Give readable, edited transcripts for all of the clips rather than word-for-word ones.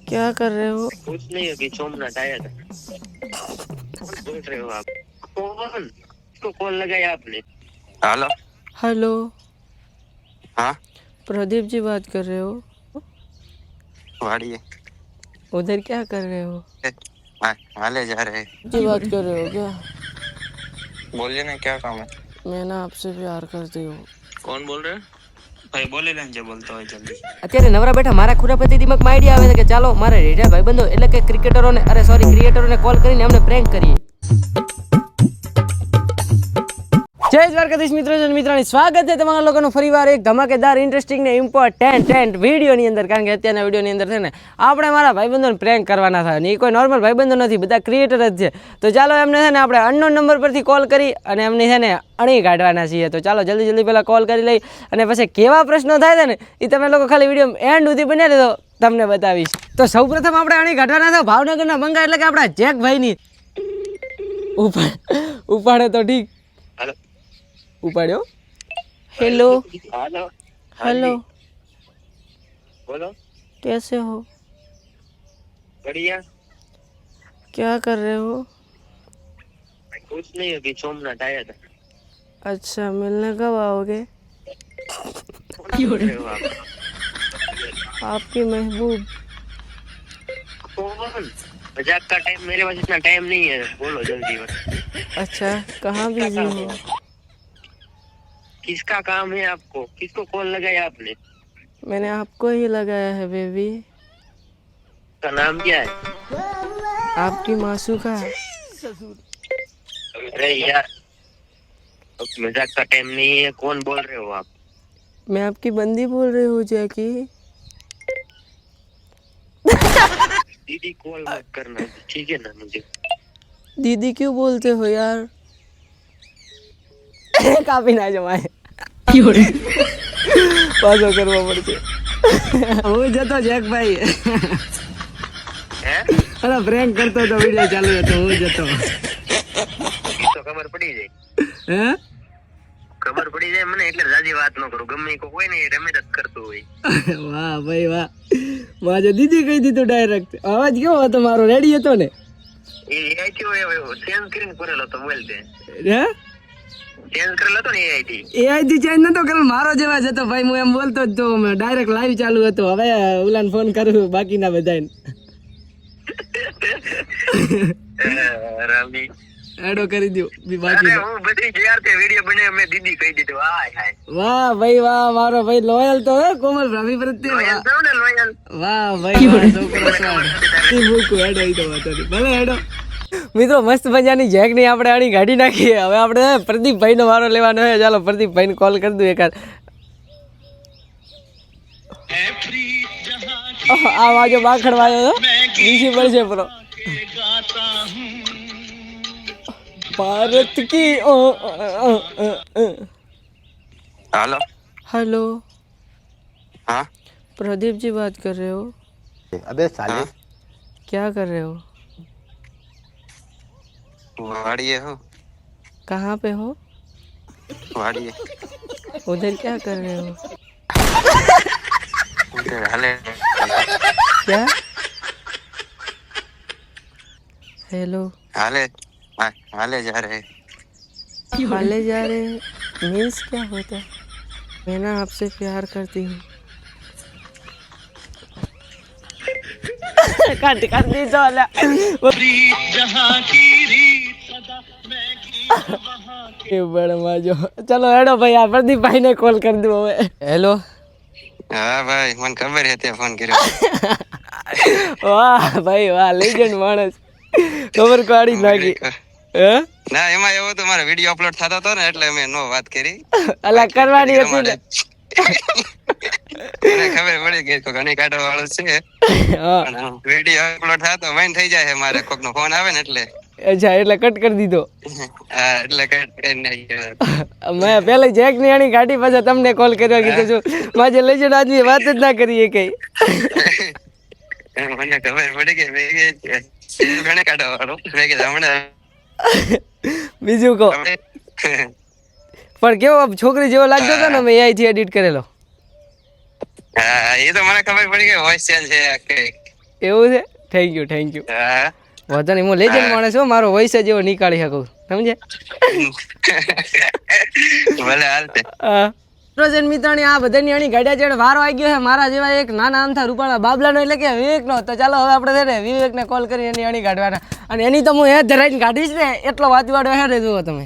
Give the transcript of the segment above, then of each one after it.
क्या कर रहे हो? कुछ नहीं, अभी सोमनाथ आया था। कौन बोल रहे हो आप? कौन? इसको कॉल लगाया आपने? हेलो। हेलो, हाँ, प्रदीप जी बात कर रहे हो? वाड़ी है। उधर क्या कर रहे हो? हाले जा रहे हैं। जी बात कर रहे हो क्या? बोलिए ना, क्या काम है? मैं ना आपसे प्यार करती हूँ। कौन बोल रहे हैं? भाई बोले ना, जो बोलता હોય जल्दी. અત્યારે નવરા બેઠા મારા ખુરાપતિ દિમાગમાં આઈડિયા આવે છે કે ચાલો મારે રેડિયા ભાઈબંધો એટલે કે ક્રિકેટરોને અરે સોરી ક્રિએટરોને કોલ કરીને એમને પ્રેન્ક કરીએ. જય દ્વારકાધીશ મિત્રો અને મિત્રોની સ્વાગત છે તમારા લોકોનું ફરીવાર એક ધમાકેદાર ઇન્ટરેસ્ટિંગ ને ઇમ્પોર્ટન્ટ વિડીયોની અંદર. કારણ કે અત્યારના વિડીયોની અંદર છે ને આપણે મારા ભાઈબંધોને પ્રેન્ક કરવાના થાય ને એ કોઈ નોર્મલ ભાઈબંધો નથી, બધા ક્રિએટર જ છે. તો ચાલો એમને છે ને આપણે અનનોન નંબર પરથી કોલ કરી અને એમની છે ને અણી કાઢવાના છીએ. તો ચાલો જલ્દી પહેલાં કોલ કરી લઈ અને પછી કેવા પ્રશ્નો થાય છે ને એ તમે લોકો ખાલી વિડીયો એન્ડ સુધી બનાવી દેજો, તમને બતાવીશ. તો સૌપ્રથમ આપણે અણી કાઢવાના છે ભાવનગરના બંગા એટલે કે આપણા જેકભાઈની. ઉપાડે તો ઠીક. हेलो. ઉપાડ્યો. Hello hello. हेलो, बोलो. कैसे हो? बढ़िया. क्या कर रहे हो? कुछ नहीं, अभी सोमनाथ आया था. अच्छा, मिलने कब आओगे? कौन बोल रहे हो आप? आपकी महबूब. कौन? मजाक का टाइम मेरे पास इतना टाइम नहीं है. बोलो जल्दी. अच्छा, कहाँ बिजी हो? किसका काम है आपको? किसको कॉल लगाया आपने? मैंने आपको ही लगाया है बेबी. का नाम क्या है? आपकी मासू का. अरे यार, अब मजाक का टाइम नहीं है. कौन बोल रहे हो आप? मैं आपकी बंदी बोल रही हूँ जैकी. दीदी कॉल मत करना, ठीक है ना? मुझे दीदी क्यों बोलते हो यार? काफी ना जमाए. પાછો કરવો પડશે. હું જતો જેકભાઈ. हैं? અરે પ્રેન્ક કરતો તો વિડિયો ચાલુ હતો, હું જતો. તો ખબર પડી જાય. હે ખબર પડી જાય મને, એટલે જાજી વાત ન કરું. ગમે ઈ કોઈ હોય ને એ રમે જ કરતું હોય. વાહ ભાઈ વાહ, મારે દીદી કહી દીધું ડાયરેક્ટ. અવાજ કેવો હતો મારો? રેડી હતો ને? એ આઈટી હોય ચેન્જ કરીને કરેલો તો બોલ દે. હે ચેન્જ કરેલો તો ને આઈટી. એઆઈથી ચેન્જ નતો કરેલો, મારો જેવા જ હતો ભાઈ. હું એમ બોલતો જ તો ડાયરેક્ટ લાઈવ ચાલુ હતો. હવે ઉલાને ફોન કરું બાકીના બધાને. રામી એડો કરી દો બી અરે બાકી. હું બધી જ્યાર તે વિડિયો બનાવ્યો મેં દીદી કહી દીધું. હાય હાય. વાહ ભાઈ વાહ, મારો ભાઈ લોયલ તો હે કોમલ ભાભી પ્રત્યે. લોયલ છો ને લોયલ. વાહ ભાઈ વાહ, છોકરો સ્વાદ. ઈ મૂકું એડો, ઈ તો વાતો નહીં. ભલે એડો. મિત્રો મસ્ત મજાની જેકની આપણે આણી કાઢી નાખીએ. હવે આપણે પ્રદીપભાઈનો વારો લેવાનો છે. ચાલો પ્રદીપભાઈને કોલ કરી દઉં એકાદ. આ વાજો બાખડ વાયો બીજી પડશે પ્રો. ભારત કી हेलो. हेलो, हाँ. प्रदीप जी बात कर रहे हो? अबे साले. क्या कर रहे हो? वाड़ी हो. कहाँ पे हो? वाड़ी. उधर क्या कर रहे हो? उधर हाले. क्या? हेलो. हाले. हाले जा रहे. हाले जा रहे हैं मीन्स क्या होता है? मैं ना आपसे प्यार करती हूँ. काट काट दी चला. चलो हेडो भाई, आ प्रदीप भाई ने कॉल कर दो. हेलो. हाँ भाई, मन खबर है ते फोन કર્યો. વાહ ભાઈ વાહ, લેજેન્ડ માણસ. ખબર કાઢી નાખી. હે ના, એમાં એવું તો મારો વિડિયો અપલોડ થતો હતો ને એટલે મેં નો વાત કરી. અલા કરવાની હતી ને. મને ખબર પડી કે કોઈ ઘણી કાઢવા વાળો છે. હા પણ વિડિયો અપલોડ થતો વાઈન થઈ જાય છે મારે. કોકનો ફોન આવે ને એટલે. અચ્છા, એટલે કટ કરી દીધો. હા, એટલે કટ કરી નાખ્યો. મેં પેલા જેક ની આણી કાઢી પછી તમને કોલ કર્યો. કીધું છું માજે લેજેન્ડ આદમી વાત જ ના કરીએ કઈ. મને ખબર પડી કે ઘણે કાઢવા વાળો. મેં કીધું હમણાં બીજું કહો. પણ કેવો છોકરી જેવો લાગતો હતો ને, મેં એઆઈ થી એડિટ કરેલો. હા, એ તો મને ખબર પડી કે વોઇસ ચેન્જ છે. એવું છે? થેન્ક યુ હા વધુ નહીં, હું લેજેન્ડ માણસ છું, મારો વોઇસ જ એવો નીકાળી શકું, સમજે? ભલે હાલતે પ્રોજેન મિત્રાણી આ બધાની આની ગાડિયા ચડે વારો આવી ગયો છે મારા જેવા એક નાના અમથા રૂપાળા બાબલાનો, એટલે કે વિવેકનો. તો ચાલો હવે આપણે છે ને વિવેકને કોલ કરી એની આની કાઢવાના, અને એની તો હું એ ધરાઈને કાઢીશ ને, એટલો વાતવાડો હે રે જુઓ તમે.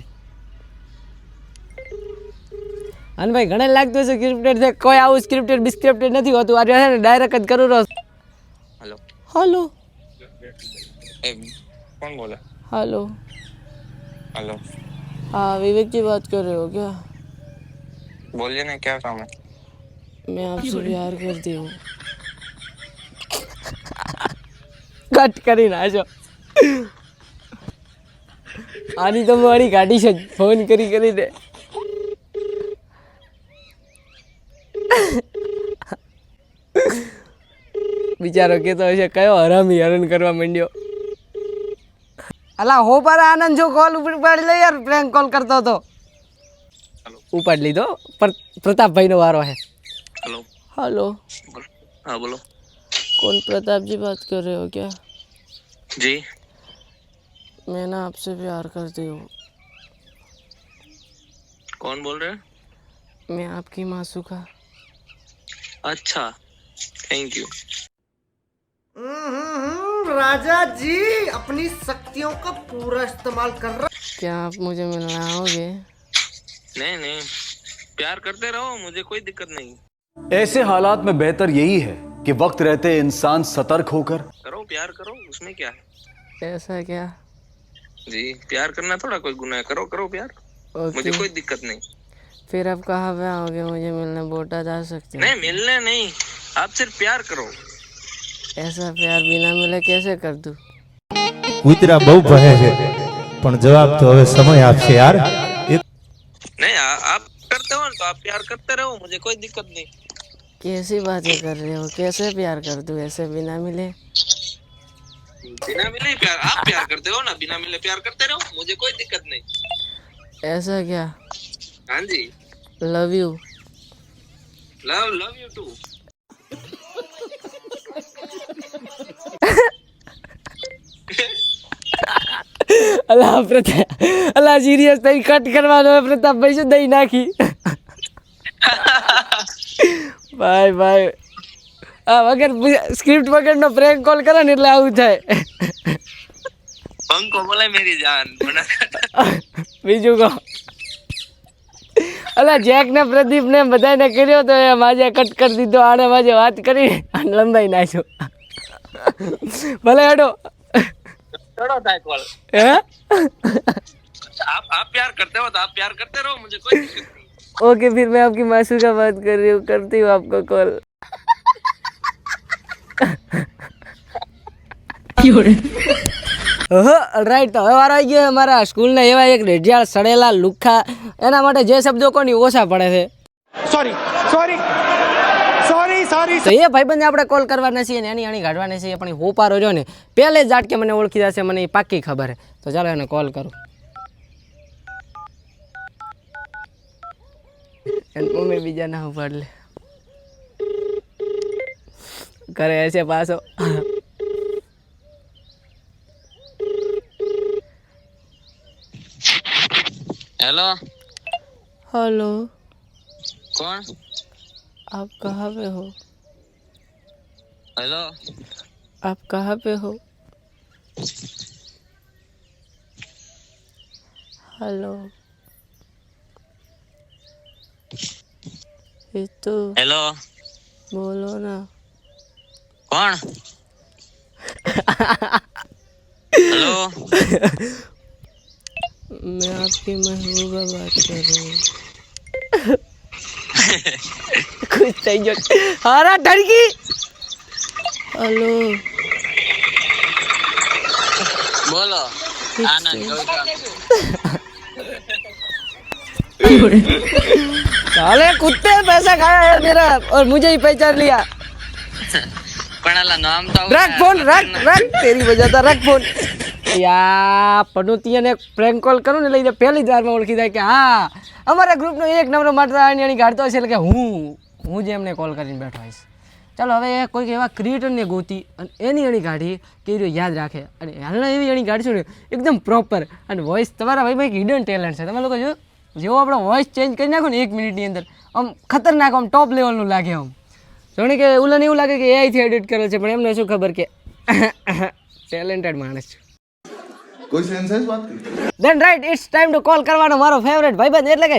અને ભાઈ ઘણે લાગતું હશે સ્ક્રિપ્ટેડ છે, કોઈ આવું સ્ક્રિપ્ટેડ બિસ્ક્રિપ્ટેડ નથી હોતું. આ છે ને ડાયરેક્ટ જ કરું રહ્યો. हेलो हेलो कौन बोला? हेलो हेलो हाँ विवेक जी बात कर रहे हो क्या? बोलिए ना, क्या काम है? मैं आपसे प्यार करती हूँ. કટ કરી નાખો. આની તો મારી ગાડી છે, ફોન કરી દે. બિચારો કેતો હશે કયો હરામી હરણ કરવા માંડ્યો. અલા હો પર આનંદ જો કોલ ઉપાડી લે યાર, પ્રેન્ક કોલ કરતો હતો. ઉપાડી લીધો, પ્રતાપભાઈ નો વારો है. हेलो हेलो हाँ बोलो. कौन प्रताप जी बात कर रहे हो क्या? जी मैं ना आपसे प्यार करती हूँ. कौन बोल रहे हैं? मैं आपकी मासूका. अच्छा थैंक यू. राजा जी अपनी शक्तियों का पूरा इस्तेमाल कर रहा. क्या आप मुझे मिलना आओगे? नहीं नहीं, प्यार करते रहो, मुझे कोई दिक्कत नहीं. ऐसे हालात में बेहतर यही है कि वक्त रहते इंसान सतर्क होकर करो प्यार करो, उसमें क्या है? ऐसा क्या? जी प्यार करना थोड़ा कोई गुनाह है, करो करो प्यार, मुझे ओके. कोई दिक्कत नहीं. फिर आप कहाँ पे आओगे मुझे मिलने? बोटा जा सकते हो? नहीं मिलने नहीं, आप सिर्फ प्यार करो. ऐसा प्यार बिना मिले कैसे कर दूँ? કૂતરા બહુ ભહે છે પણ જવાબ તો હવે સમય આપશે યાર. नहीं आप करते हो ना तो आप प्यार करते रहो, मुझे कोई दिक्कत नहीं. कैसी बातें कर रहे हो? कैसे प्यार कर दूँ ऐसे बिना मिले? बिना मिले ही प्यार, आप प्यार करते हो ना, बिना मिले प्यार करते रहो, मुझे कोई दिक्कत नहीं. ऐसा क्या? हाँ जी, love you. Love love you too. અલા પ્રતાપ, અલા સિરિયસ થઈ કટ કરવાનો હોય પ્રતાપભાઈ, શું દઈ નાખી. ભાઈ ભાઈ આ વગર સ્ક્રિપ્ટ વગરનો પ્રેન્ક કોલ કરે ને એટલે આવું થાય. पंको बोला मेरी जान बना. બીજું કહો. અલા જેક ને પ્રદીપ ને બધાને કર્યો તો એ માજે કટ કરી દીધો, આને માજે વાત કરી અને લંબાઈ નાખ્યો. ભલે હેડો. छोड़ो था कॉल. હે आप प्यार करते हो तो आप प्यार करते रहो, मुझे कोई दिक्कत नहीं. ओके फिर मैं आपकी मासू का बात कर रही हूँ, करती हूँ आपको कॉल. રાઈટ, તો હવે વારો આવી ગયો અમારા સ્કૂલના એવા એક રેડિયાળ સડેલા લુખ્ખા, એના માટે જે શબ્દો કોની ઓછા પડે છે. Sorry sorry sorry sorry. તો એ ભાઈબંધને આપણે કોલ કરવાના છીએ ને એની આણી કાઢવાના છીએ. પણ હોપારો જો ને પહેલે જ ઝાટકે મને ઓળખી જશે, મને એ પાક્કી ખબર છે. તો ચાલો એને કોલ કરું. એને મમ્મી બીજા ના ઉપાડ લે, કરે છે પાછો. हेलो हेलो कौन? आप कहाँ पे हो? हेलो आप कहाँ पे हो? हेलो ये तो हेलो बोलो ना. कौन? हेलो मैं आपकी महबूबा बात कर रही हूँ. कुछ થઈ ગયો. હારા ઢળકી. हेलो बोलो. आनंद कविता. साले कुत्ते ने पैसा खाया है मेरा और मुझे ही पहचान लिया. पढ़ाला नाम तो रख फोन, रख तेरी वजह था, रख फोन. યા પનોતિયાને પ્રેન્ક કોલ કરું ને એટલે પહેલી જ વારમાં ઓળખી જાય કે હા અમારા ગ્રુપનો એક નંબર માત્ર આની કાઢતો હશે, એટલે કે હું જ એમને કોલ કરીને બેઠો હોઈશ. ચાલો હવે કોઈક એવા ક્રિએટરને ગોતી અને એની અણી કાઢી કે એ યાદ રાખે અને હાલના એવી અણી કાઢીશું ને એકદમ પ્રોપર અને વોઇસ તમારા ભાઈમાં એક હિડન ટેલેન્ટ છે તમે લોકો જો જેવો આપણો વોઇસ ચેન્જ કરી નાખો ને 1 મિનિટની અંદર આમ ખતરનાક આમ ટોપ લેવલનું લાગે આમ જાણે કે ઓલાને એવું લાગે કે એઆઈથી એડિટ કરે છે પણ એમને શું ખબર કે ટેલેન્ટેડ માણસ છે कोई सेंस है इस बात की? Then right it's time to call કરવાનો મારો ફેવરેટ ભાઈબંધ એટલે કે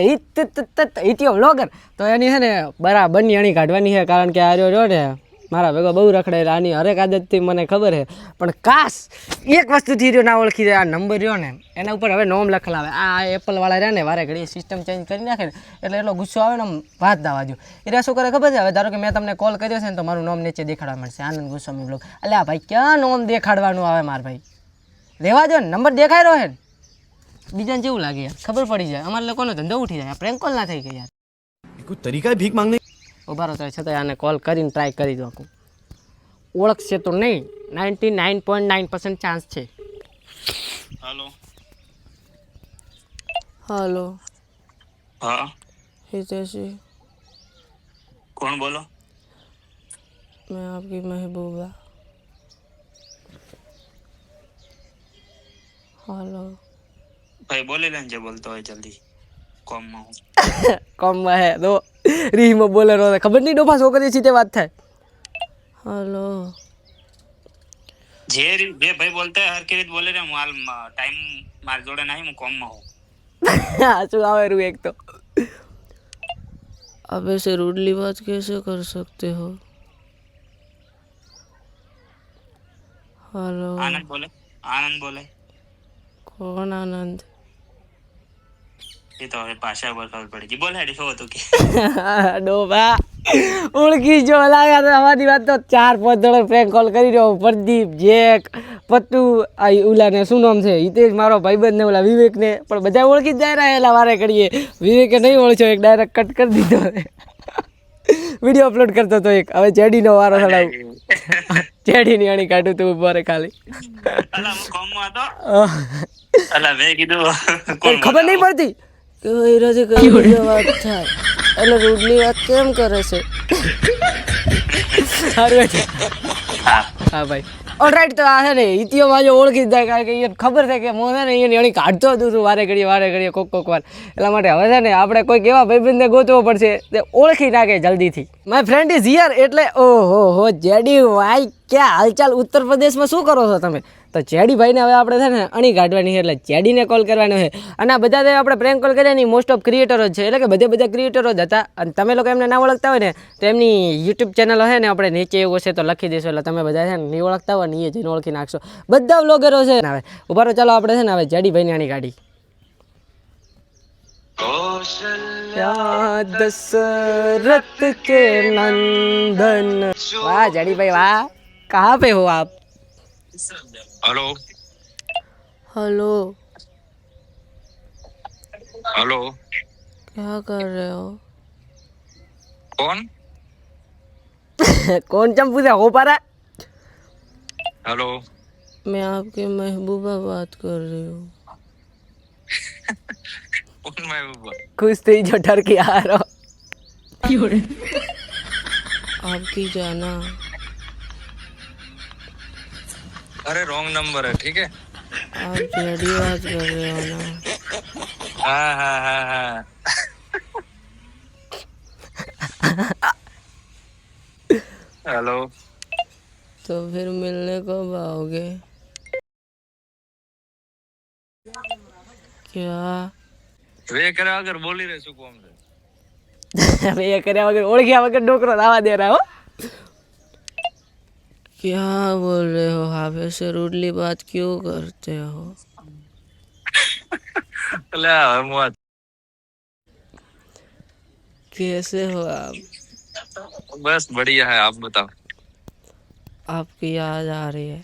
હિતિયો વ્લોગર તો એની છે ને બરાબરની અણી કાઢવાની છે કારણ કે આ રહ્યો ને મારા ભેગો બહુ રખડેલા આની હરેક આદતથી મને ખબર છે પણ કાશ એક વસ્તુથી રહ્યો ના ઓળખી જાય આ નંબર રહ્યો ને એના ઉપર હવે નોમ લખેલા આવે આ એપલવાળા રહ્યા ને વારે ઘડી સિસ્ટમ ચેન્જ કરી નાખે ને એટલે એટલો ગુસ્સો આવે ને આમ વાત દાવા દો એ શું કરે ખબર છે હવે ધારો કે મેં તમને કોલ કર્યો છે ને તો મારું નોમ નીચે દેખાડવા મળશે આનંદ ગોસ્વામી બ્લોગ એટલે આ ભાઈ ક્યાં નોમ દેખાડવાનું આવે મારા ભાઈ રહેવા દો ને નંબર દેખાઈ રહ્યો છે ને બીજાને જેવું લાગે યાર ખબર પડી જાય અમારા લોકોનો ધંધો ઉઠી જાય પ્રેન્ક કોલ ના થઈ ગઈ યાર कोई तरीका है भीख मांगने? ઉભા રહો છતાં આને કોલ કરીને ટ્રાય કરી દો ઓળખશે તો નહીં 99.9% ચાન્સ છે हेलो हेलो हाँ हितेशी कौन बोलो मैं आपकी महबूबा हेलो भाई बोले लेन जो बोलते हो जल्दी कम में हूँ કોમમાં હે તો રીમાં બોલે રો ખબર નહીં ડોફા છોકરી સીધે વાત થાય हेलो जे भाई बोलते हैं हर की रीत बोले रहे माल टाइम मार जोड़े नहीं मैं कम में हूँ શું આવે रू एक तो अब ऐसे रूडली बात कैसे कर सकते हो हेलो आनंद बोले कौन आनंद ये तो हमें पाशा पर खबर पड़ेगी बोल है डिफो तो के ડોબા ઓળખી જો લાગ્યા તો અમારી વાત તો 4-5 જણા પ્રેન્ક કોલ કરી રહ્યો પ્રદીપ જેક પત્તુ આ ઉલાને શું નામ છે હિતેશ મારો ભાઈબંધ ને ઓલા વિવેકને પણ બધા ઓળખી જ જાય રહેલા વારે કરીએ વિવેકે નહીં ઓળખ્યો એક ડાયરેક્ટ કટ કરી દીધો વિડીયો અપલોડ કરતો તો એક હવે જેડીનો વારો થડાવું જેડીની અણી કાઢું તું ઉભો રે ખાલી અલા હું કમ માં હતો અલા મેં કીધું ખબર નહીં પડતી કે હીરાજી કઈ વિડીયો વાત થાય એટલે રૂડલી વાત કેમ કરે છે સારું હા ભાઈ ઓલરાઈટ તો આ છે ને ઇતિયોમાં જો ઓળખી જ જાય કારણ કે એ ખબર છે કે હું છે ને એની અણી કાઢતો હતું વારે ઘડીએ કોક વાર એટલા માટે હવે છે ને આપણે કોઈક એવા ભાઈબંધને ગોતવો પડશે તે ઓળખી નાખે જલ્દીથી માય ફ્રેન્ડ ઇઝ હિયર એટલે ઓહો હો જેડી ભાઈ ક્યાં હાલચાલ ઉત્તર પ્રદેશમાં શું કરો છો તમે તો જેડી ભાઈને હવે આપણે છે ને અણી કાઢવાની છે એટલે જેડીને કોલ કરવાનો છે અને આ બધા આપણે પ્રેન્ક કોલ કર્યા ની મોસ્ટ ઓફ ક્રિએટરો જ છે એટલે કે બધા ક્રિએટરો જ હતા અને તમે લોકો એમને ના ઓળખતા હોય ને તો એમની યુટ્યુબ ચેનલો છે ને આપણે નીચે એવું હશે તો લખી દઈશું એટલે તમે બધા છે ને નહીં ઓળખતા હોય ને એ જઈને ઓળખી નાખશો બધા વ્લોગરો છે ને હવે ઉભા રહો ચાલો આપણે છે ને હવે જેડી ભાઈની અણી કાઢી दशरथ के नंदन वाह जड़ी भाई वाह कहाँ पे हो आप हेलो हेलो हेलो क्या कर रहे हो कौन कौन चंपू से हो पा रहा हेलो मैं आपकी महबूबा बात कर रही हूँ कौन मैं खुश थी जो डर के आ रहा आपकी जाना अरे रॉन्ग नंबर है ठीक है आप जेडी बात कर रहे हो ना हाँ हेलो तो फिर मिलने कब आओगे क्या वे करे अगर बोली रहे सुको हमसे હવે એ કર્યા વગર ઓળખ્યા વગર ડોકરો દાવા દે रहा हो क्या बोल रहे हो आप ऐसे रूडली बात क्यों करते हो ले मत कैसे हो आप बस बढ़िया है आप बताओ आपकी याद आ रही है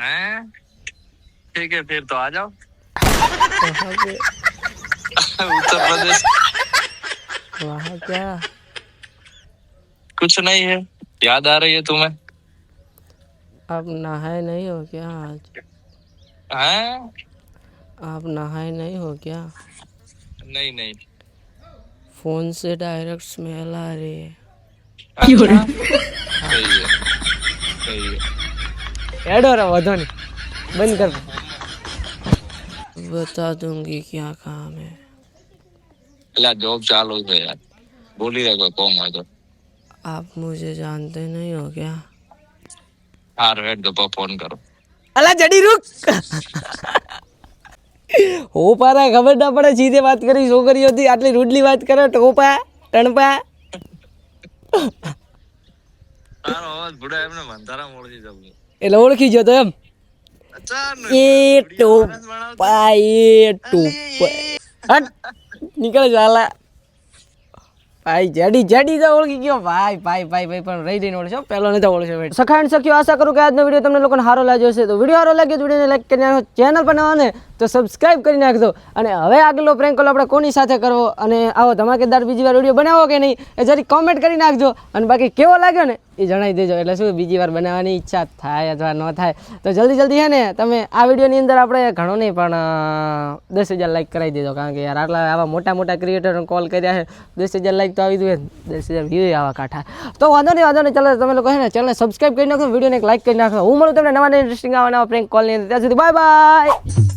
हैं ठीक है फिर तो आ जाओ वहाँ पे उत्तर प्रदेश वहाँ क्या कुछ नहीं है याद आ रही है तुम्हें आप नहाए नहीं हो क्या आज हैं आप नहाए नहीं हो क्या नहीं नहीं फोन से डायरेक्ट स्मेल आ रही है હેડો રે વધો નહીં બંધ કર બતા દૂંગી ક્યાં કામ હે એટલે જોબ ચાલુ છે યાર બોલી દે કોઈ કોમ હોય તો આપ મુझे जानते नहीं हो क्या હાર હેડ તો ફોન કરો અલા જડી રૂક હોપા ખબર ના પડે સીધે વાત કરી છોકરીઓ હતી આટલી રૂડલી વાત કરે ટોપા ટણપા તારો અવાજ ભૂડા એમને મંધારા મોડથી જવું એટલે ઓળખી ગયો તો એમ એ ટોપા હટ નીકળ ચાલા ભાઈ જેડી તો ઓળખી ગયો ભાઈ પણ રહી રહીને ઓળખો પહેલો નથી ઓળખ્યો ભાઈ સખાણ સખ્યો આશા કરું કે આજનો વિડીયો તમને લોકોને સારો લાગ્યો હશે તો વિડીયો સારો લાગ્યો તો વિડીયોને લાઈક કરી નાખો ચેનલ પર નવા ને તો સબસ્ક્રાઇબ કરી નાખજો અને હવે આગલો પ્રેન્ક કોલ આપણે કોની સાથે કરવો અને આવો ધમાકેદાર બીજી વાર વિડીયો બનાવો કે નહીં એ જરી કોમેન્ટ કરી નાખજો અને બાકી કેવો લાગ્યો ને એ જણાવી દેજો એટલે શું બીજી વાર બનાવવાની ઈચ્છા થાય અથવા ન થાય તો જલ્દી હે ને તમે આ વિડીયોની અંદર આપણે ઘણો નહીં પણ 10,000 લાઈક કરાવી દેજો કારણ કે યાર આટલા આવા મોટા ક્રિએટરને કોલ કર્યા છે 10,000 લાઈક તો આવી દઉં 10,000 વ્યૂ આવા કાંઠા તો વાંધો નહીં ચાલો તમે લોકો હે ને ચેનલને સબસ્ક્રાઈબ કરી નાખો વિડીયોને એક લાઈક કરી નાખો હું મળું તમને નવા ઇન્ટરેસ્ટિંગ આવા પ્રેન્ક કોલની અંદર ત્યાં સુધી બાય